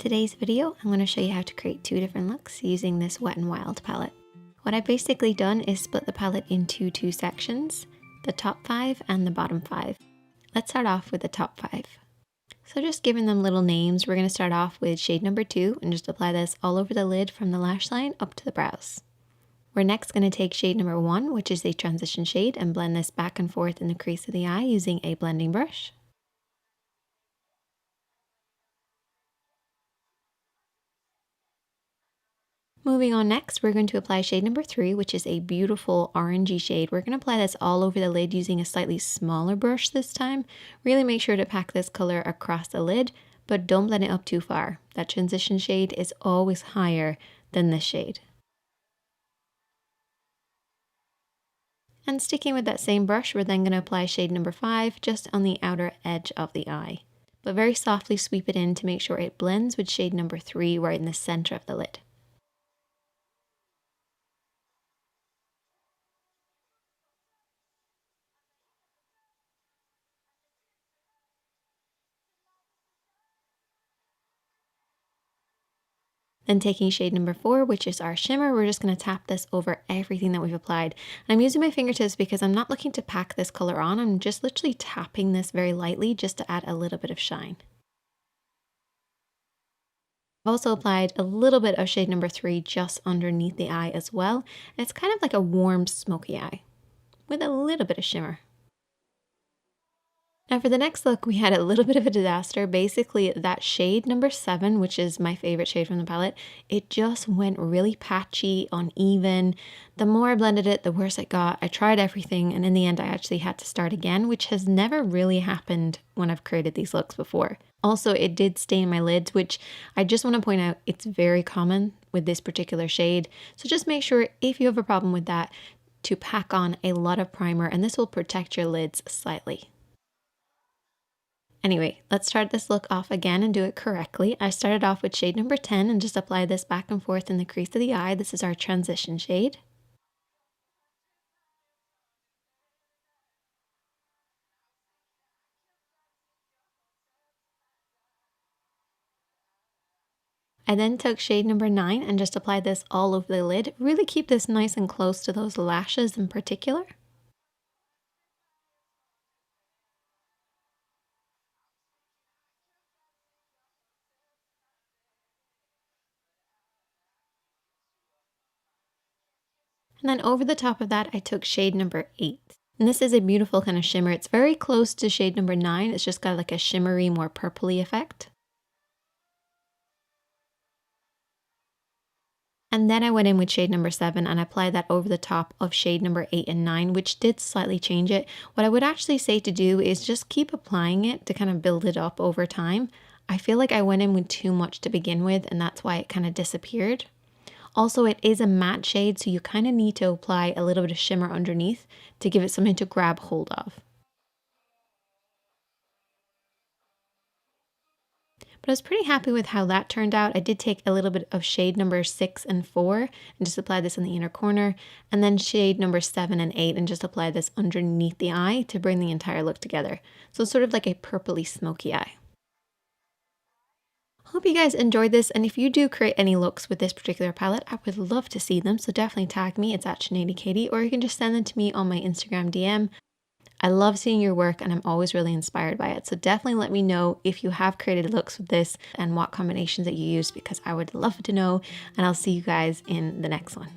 today's video, I'm going to show you how to create two different looks using this Wet n Wild palette. What I've basically done is split the palette into two sections, the top 5 and the bottom 5. Let's start off with the top 5. So just giving them little names, we're going to start off with shade number 2 and just apply this all over the lid from the lash line up to the brows. We're next going to take shade number 1, which is a transition shade, and blend this back and forth in the crease of the eye using a blending brush. Moving on next, we're going to apply shade number 3, which is a beautiful orangey shade. We're going to apply this all over the lid using a slightly smaller brush this time. Really make sure to pack this color across the lid, but don't blend it up too far. That transition shade is always higher than this shade. And sticking with that same brush, we're then going to apply shade number 5 just on the outer edge of the eye. But very softly sweep it in to make sure it blends with shade number 3 right in the center of the lid. Then taking shade number 4, which is our shimmer, we're just going to tap this over everything that we've applied. And I'm using my fingertips because I'm not looking to pack this color on. I'm just literally tapping this very lightly just to add a little bit of shine. I've also applied a little bit of shade number 3 just underneath the eye as well. And it's kind of like a warm, smoky eye with a little bit of shimmer. Now for the next look, we had a little bit of a disaster. Basically, that shade number 7, which is my favorite shade from the palette, it just went really patchy, uneven. The more I blended it, the worse it got. I tried everything, and in the end, I actually had to start again, which has never really happened when I've created these looks before. Also, it did stain my lids, which I just want to point out, it's very common with this particular shade. So just make sure if you have a problem with that, to pack on a lot of primer, and this will protect your lids slightly. Anyway, let's start this look off again and do it correctly. I started off with shade number 10 and just apply this back and forth in the crease of the eye. This is our transition shade. I then took shade number 9 and just applied this all over the lid. Really keep this nice and close to those lashes in particular. And then over the top of that, I took shade number 8. And this is a beautiful kind of shimmer. It's very close to shade number 9. It's just got like a shimmery, more purpley effect. And then I went in with shade number 7 and applied that over the top of shade number 8 and 9, which did slightly change it. What I would actually say to do is just keep applying it to kind of build it up over time. I feel like I went in with too much to begin with, and that's why it kind of disappeared. Also, it is a matte shade, so you kind of need to apply a little bit of shimmer underneath to give it something to grab hold of. But I was pretty happy with how that turned out. I did take a little bit of shade number 6 and 4 and just apply this in the inner corner, and then shade number 7 and 8 and just apply this underneath the eye to bring the entire look together. So it's sort of like a purpley smoky eye. Hope you guys enjoyed this, and if you do create any looks with this particular palette, I would love to see them, so definitely tag me. It's at ShanadyKatie, or you can just send them to me on my Instagram DM. I love seeing your work and I'm always really inspired by it, so definitely let me know if you have created looks with this and what combinations that you use, because I would love to know, and I'll see you guys in the next one.